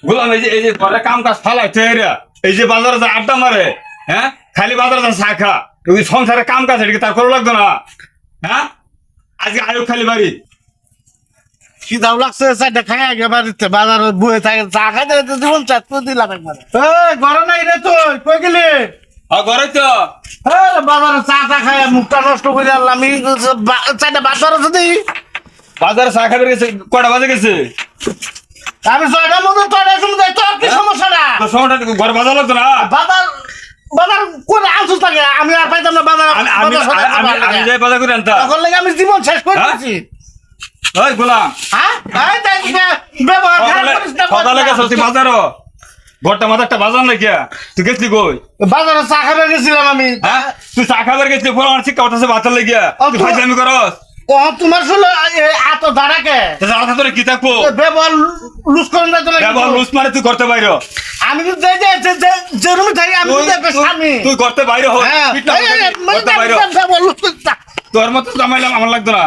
গোলাম এই যে ঘরে কাম কাজ ফালাইছে এরা এই যে বাজারে যা আড্ডা মারে হ্যাঁ খালি বাজারে যা চা খা ওই সংসারে কাম কাজ এদিকে তার করে লাগতো না হ্যাঁ আজকে আয়ো খালি বাড়ি কি দাও লাগছে চারটা খাই আগে বাড়িতে বাজার বয়ে থাকে চা খাইতে জীবন চাট দিলাম একবারে ঘরে নাই রে তুই কই গেলি ঘরে তো বাজারে চা টা খাই মুখটা নষ্ট করে আনলাম আমি চারটা বাজার আছে দিই বাজারে চা খাবে গেছে কটা বাজে গেছে আমি ছয়টার মধ্যে তোর সময় তোর কি সমস্যাটা তোর সময়টা ঘরে বাজার লাগতো না বাজার বাজার করে আনছিস থাকে আমি আর পাইতাম না বাজার আমি যাই বাজার করে আনতাম তখন লাগে আমি জীবন শেষ করে দিয়েছি ওই গোলাম হ্যাঁ এই দেখ ব্যবহার খারাপ করিস না সকালে গেছ তুই বাজারও ঘরটা মাথারটা বাজার নাই কে তুই গেছিলি কই বাজারে চা খাবে গেছিলাম আমি হ্যাঁ তুই চা খাবার গেছিলি পর আমার শিক্ষা উঠাছে বাচ্চা লেগিয়া তুই ফাইজলামি করস ও তোমার শুনলো এত দাঁড়াকে জানা তোর কি থাকবো ব্যবহার লুজ করে না তো ব্যবহার লুজ মারে তুই করতে বাইরে আমি তো যে রুমে থাকি আমি তো দেখবে স্বামী তুই করতে বাইরে হোক হ্যাঁ করতে বাইরে ব্যবহার লুজ করে তোর মতো জামাইলাম আমার লাগতো না